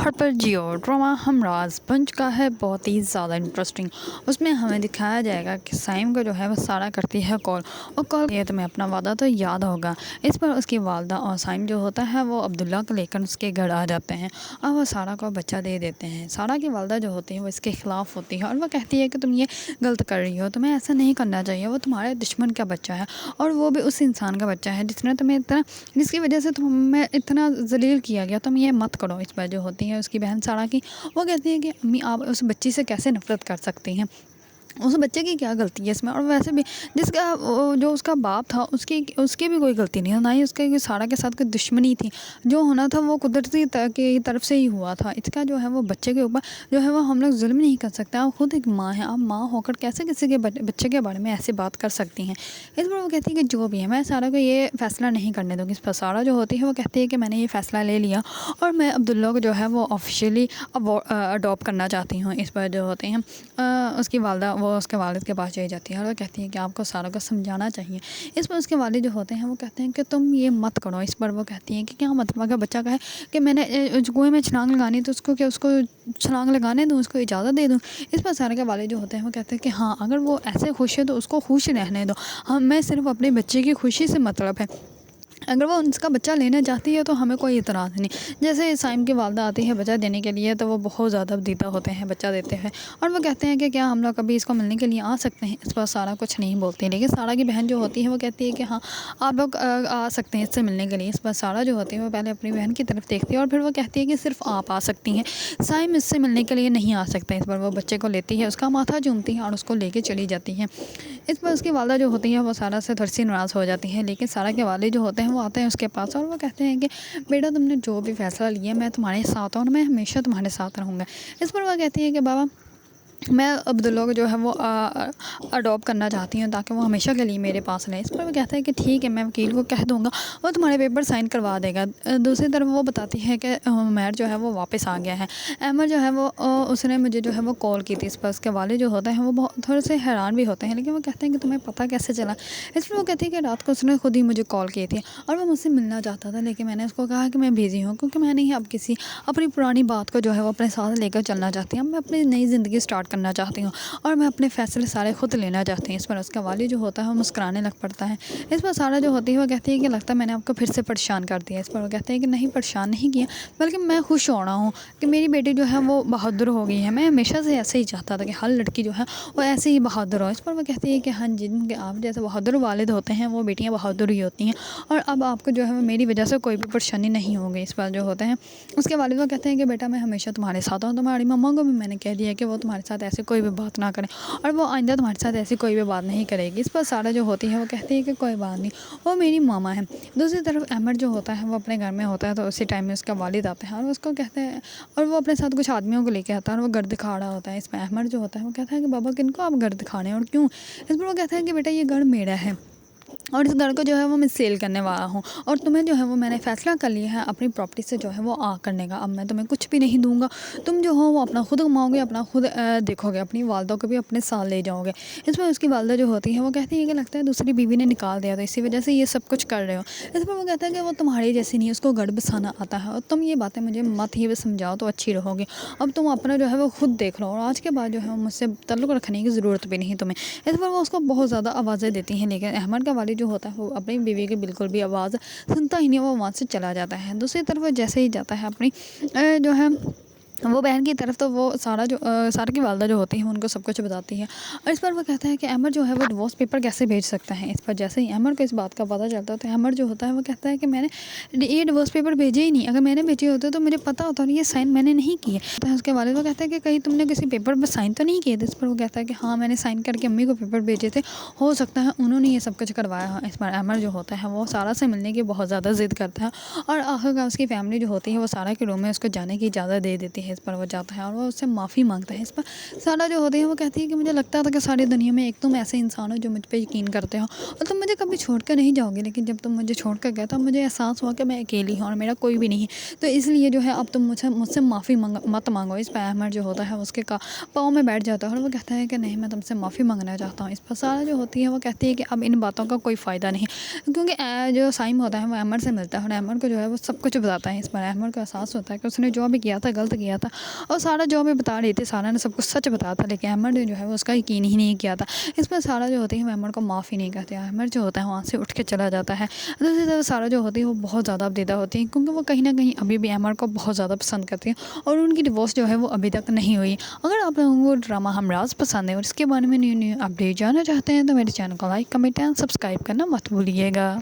گھر پر جیو ڈرامہ ہمراز بن چکا ہے بہت ہی زیادہ انٹرسٹنگ۔ اس میں ہمیں دکھایا جائے گا کہ سائم کو جو ہے وہ سارا کرتی ہے کال، اور کال یہ تمہیں اپنا وعدہ تو یاد ہوگا۔ اس پر اس کی والدہ اور سائم جو ہوتا ہے وہ عبداللہ کو لے کر اس کے گھر آ جاتے ہیں اور وہ سارا کو بچہ دے دیتے ہیں۔ سارا کی والدہ جو ہوتی ہے وہ اس کے خلاف ہوتی ہے اور وہ کہتی ہے کہ تم یہ غلط کر رہی ہو، تمہیں ایسا نہیں کرنا چاہیے، وہ تمہارے دشمن کا بچہ ہے اور وہ بھی اس انسان کا بچہ ہے جس کی وجہ سے تمہیں اتنا ذلیل کیا گیا، تم یہ مت کرو۔ اس پر جو ہوتی ہے اس کی بہن سارا کی، وہ کہتی ہے کہ امی آپ اس بچی سے کیسے نفرت کر سکتی ہیں، اس بچے کی کیا غلطی ہے اس میں، اور ویسے بھی جس کا جو اس کا باپ تھا اس کی بھی کوئی غلطی نہیں، نہ ہی اس کے سارا کے ساتھ کوئی دشمنی تھی، جو ہونا تھا وہ قدرتی کی طرف سے ہی ہوا تھا۔ اس کا جو ہے وہ بچے کے اوپر جو ہے وہ ہم لوگ ظلم نہیں کر سکتے۔ آپ خود ایک ماں ہیں، آپ ماں ہو کر کیسے کسی کے بچے کے بارے میں ایسی بات کر سکتی ہیں۔ اس پر وہ کہتی ہے کہ جو بھی ہے میں سارا کو یہ فیصلہ نہیں کرنے دوں گی۔ اس پر سارا جو ہوتی ہے وہ کہتی ہے کہ میں نے یہ فیصلہ لے لیا اور میں عبداللہ کو جو ہے وہ آفیشیلی اڈاپٹ کرنا چاہتی ہوں۔ اس پر جو ہوتے ہیں اس کی والدہ وہ اس کے والد کے پاس چلی جاتی ہے اور وہ کہتی ہے کہ آپ کو سارا کو سمجھانا چاہیے۔ اس پر اس کے والد جو ہوتے ہیں وہ کہتے ہیں کہ تم یہ مت کرو۔ اس پر وہ کہتی ہیں کہ کیا مطلب اگر بچہ کہے کہ میں نے کنویں میں چھلانگ لگانی تو اس کو چھلانگ لگانے دوں، اس کو اجازت دے دوں۔ اس پر سارا کے والد جو ہوتے ہیں وہ کہتے ہیں کہ ہاں اگر وہ ایسے خوش ہے تو اس کو خوش رہنے دو، ہمیں صرف اپنے بچے کی خوشی سے مطلب ہے، اگر وہ اس کا بچہ لینا چاہتی ہے تو ہمیں کوئی اعتراض نہیں۔ جیسے سائم کی والدہ آتی ہے بچہ دینے کے لیے تو وہ بہت زیادہ دیتا ہوتے ہیں بچہ دیتے ہیں، اور وہ کہتے ہیں کہ کیا ہم لوگ کبھی اس کو ملنے کے لیے آ سکتے ہیں۔ اس پر سارا کچھ نہیں بولتی، لیکن سارا کی بہن جو ہوتی ہے وہ کہتی ہے کہ ہاں آپ لوگ آ سکتے ہیں اس سے ملنے کے لیے۔ اس پر سارا جو ہوتی ہے وہ پہلے اپنی بہن کی طرف دیکھتی ہے اور پھر وہ کہتی ہے کہ صرف آپ آ سکتی ہیں، سائم اس سے ملنے کے لیے نہیں آ سکتے۔ اس پر وہ بچے کو لیتی ہے، اس کا ماتھا چومتی ہے اور اس کو لے کے چلی جاتی ہے۔ اس پر اس کی والدہ جو ہوتی ہے وہ سارا سے تھوڑی سی ناراض ہو جاتی ہے، لیکن سارا کے والد جو ہوتے ہیں وہ آتے ہیں اس کے پاس اور وہ کہتے ہیں کہ بیٹا تم نے جو بھی فیصلہ لیا میں تمہارے ساتھ ہوں اور میں ہمیشہ تمہارے ساتھ رہوں گا۔ اس پر وہ کہتی ہے کہ بابا میں عبداللہ کو جو ہے وہ اڈاپٹ کرنا چاہتی ہوں تاکہ وہ ہمیشہ کے لیے میرے پاس رہے۔ اس پر وہ کہتا ہے کہ ٹھیک ہے میں وکیل کو کہہ دوں گا، وہ تمہارے پیپر سائن کروا دے گا۔ دوسری طرف وہ بتاتی ہے کہ عمیر جو ہے وہ واپس آ گیا ہے۔ احمد جو ہے وہ اس نے مجھے جو ہے وہ کال کی تھی۔ اس پر اس کے والد جو ہوتے ہیں وہ بہت تھوڑے سے حیران بھی ہوتے ہیں، لیکن وہ کہتے ہیں کہ تمہیں پتہ کیسے چلا۔ اس پر وہ کہتی ہے کہ رات کو اس نے خود ہی مجھے کال کی تھی اور وہ مجھ سے ملنا چاہتا تھا، لیکن میں نے اس کو کہا کہ میں بزی ہوں کیونکہ میں نہیں اب کسی اپنی پرانی بات کو جو ہے وہ اپنے ساتھ لے کر چلنا چاہتی ہوں، میں اپنی نئی زندگی سٹارٹ کرنا چاہتی ہوں اور میں اپنے فیصلے سارے خود لینا چاہتی ہوں۔ اس پر اس کا والد جو ہوتا ہے وہ مسکرانے لگ پڑتا ہے۔ اس پر سارا جو ہوتی ہے وہ کہتی ہے کہ لگتا ہے میں نے آپ کو پھر سے پریشان کر دیا۔ اس پر وہ کہتے ہیں کہ نہیں پریشان نہیں کیا، بلکہ میں خوش ہو رہا ہوں کہ میری بیٹی جو ہے وہ بہادر ہو گئی ہے، میں ہمیشہ سے ایسے ہی چاہتا تھا کہ ہر لڑکی جو ہے وہ ایسے ہی بہادر ہو۔ اس پر وہ کہتی ہے کہ ہاں جن کے آپ جیسے بہادر والد ہوتے ہیں وہ بیٹیاں بہادر ہی ہوتی ہیں اور اب آپ کو جو ہے وہ میری وجہ سے کوئی بھی پریشانی نہیں ہوگی۔ اس پر جو ہوتے ہیں اس کے والد وہ کہتے ہیں کہ بیٹا میں ہمیشہ تمہارے ساتھ ہوں، تمہاری مما کو بھی میں نے کہہ دیا کہ وہ تمہارے ساتھ ایسے کوئی بھی بات نہ کریں اور وہ آئندہ تمہارے ساتھ ایسی کوئی بھی بات نہیں کرے گی۔ اس پر سارا جو ہوتی ہے وہ کہتی ہے کہ کوئی بات نہیں، وہ میری ماما ہے۔ دوسری طرف احمد جو ہوتا ہے وہ اپنے گھر میں ہوتا ہے تو اسی ٹائم میں اس کا والد آتا ہے اور اس کو کہتے ہیں اور وہ اپنے ساتھ کچھ آدمیوں کو لے کے آتا ہے اور وہ گھر دکھا رہا ہوتا ہے۔ اس میں احمد جو ہوتا ہے وہ کہتا ہے کہ بابا کن کو آپ گھر دکھا رہے ہیں اور کیوں؟ اس پر وہ کہتا ہے کہ بیٹا یہ گھر میرا ہے اور اس گھر کو جو ہے وہ میں سیل کرنے والا ہوں اور تمہیں جو ہے وہ میں نے فیصلہ کر لیا ہے اپنی پراپرٹی سے جو ہے وہ کرنے کا۔ اب میں تمہیں کچھ بھی نہیں دوں گا، تم جو ہو وہ اپنا خود کماؤ گے، اپنا خود دیکھو گے، اپنی والدہ کو بھی اپنے ساتھ لے جاؤ گے۔ اس میں اس کی والدہ جو ہوتی ہے وہ کہتی ہے کہ لگتا ہے دوسری بیوی نے نکال دیا تو اسی وجہ سے یہ سب کچھ کر رہے ہو۔ اس پر وہ کہتا ہے کہ وہ تمہاری جیسی نہیں، اس کو گھر بسانا آتا ہے اور تم یہ باتیں مجھے مت ہی سمجھاؤ تو اچھی رہو گی، اب تم اپنا جو ہے وہ خود دیکھ لو اور آج کے بعد جو ہے مجھ سے تعلق رکھنے کی ضرورت بھی نہیں تمہیں۔ اس پر وہ اس کو بہت زیادہ آوازیں دیتی ہیں، لیکن احمد کا والد جو ہوتا ہے وہ اپنی بیوی کی بالکل بھی آواز سنتا ہی نہیں، وہ وہاں سے چلا جاتا ہے۔ دوسری طرف وہ جیسے ہی جاتا ہے اپنی جو ہے وہ بہن کی طرف تو وہ سارا کی والدہ جو ہوتی ہے ان کو سب کچھ بتاتی ہے اور اس پر وہ کہتا ہے کہ احمد جو ہے وہ ڈیورس پیپر کیسے بھیج سکتا ہے۔ اس پر جیسے ہی احمد کو اس بات کا پتہ چلتا ہے تو احمد جو ہوتا ہے وہ کہتا ہے کہ میں نے یہ ڈیورس پیپر بھیجے ہی نہیں، اگر میں نے بھیجے ہوتے تو مجھے پتہ ہوتا اور یہ سائن میں نے نہیں کیے۔ تو اس کے والد وہ کہتا ہے کہ کہیں تم نے کسی پیپر پر سائن تو نہیں کیے تھے؟ اس پر وہ کہتا ہے کہ ہاں میں نے سائن کر کے امی کو پیپر بھیجے تھے، ہو سکتا ہے انہوں نے یہ سب کچھ کروایا ہے۔ اس پر احمد جو ہوتا ہے وہ سارا سے ملنے کی بہت زیادہ ضد کرتا ہے اور آخر کار اس کی فیملی جو ہوتی ہے وہ سارا کے روم میں اس کو جانے کی اجازت دے دیتی ہے۔ ہے اس پر وہ جاتا ہے اور وہ اس سے معافی مانگتا ہے۔ اس پر سارا جو ہوتی ہے وہ کہتی ہے کہ مجھے لگتا تھا کہ ساری دنیا میں ایک تم ایسے انسان ہو جو مجھ پہ یقین کرتے ہو اور تم مجھے کبھی چھوڑ کر نہیں جاؤ گے، لیکن جب تم مجھے چھوڑ کر گئے تو مجھے احساس ہوا کہ میں اکیلی ہوں اور میرا کوئی بھی نہیں ہے، تو اس لیے جو ہے اب تم مجھ سے معافی مت مانگو۔ اس پہ احمد جو ہوتا ہے اس کے پاؤں میں بیٹھ جاتا ہے اور وہ کہتا ہے کہ نہیں، میں تم سے معافی مانگنا چاہتا ہوں۔ اس پر سارا جو ہوتی ہے وہ کہتی ہے کہ اب ان باتوں کا کوئی فائدہ نہیں، کیونکہ جو سائم ہوتا ہے وہ احمد سے ملتا ہے اور احمد کو جو ہے وہ سب کچھ بتاتا ہے۔ اس پر احمد کو احساس ہوتا ہے کہ اس نے جو بھی کیا تھا غلط کیا تھا، اور سارا جو بھی بتا رہی تھی سارا نے سب کچھ سچ بتایا تھا، لیکن احمد نے جو ہے وہ اس کا یقین ہی نہیں کیا تھا۔ اس پر سارا جو ہوتی ہے وہ احمد کو معاف ہی نہیں کرتی، احمد جو ہوتا ہے وہاں سے اٹھ کے چلا جاتا ہے۔ دوسری طرف سارا جو ہوتی ہے وہ بہت زیادہ ابدیدہ ہوتی ہے، کیونکہ وہ کہیں نہ کہیں ابھی بھی احمد کو بہت زیادہ پسند کرتی ہے اور ان کی ڈیورس جو ہے وہ ابھی تک نہیں ہوئی۔ اگر آپ لوگوں کو ڈرامہ ہمراز پسند ہے اور اس کے بارے میں نیو اپڈیٹ جاننا چاہتے ہیں تو میرے چینل کو لائک، کمنٹ اینڈ سبسکرائب کرنا مت بھولیے گا۔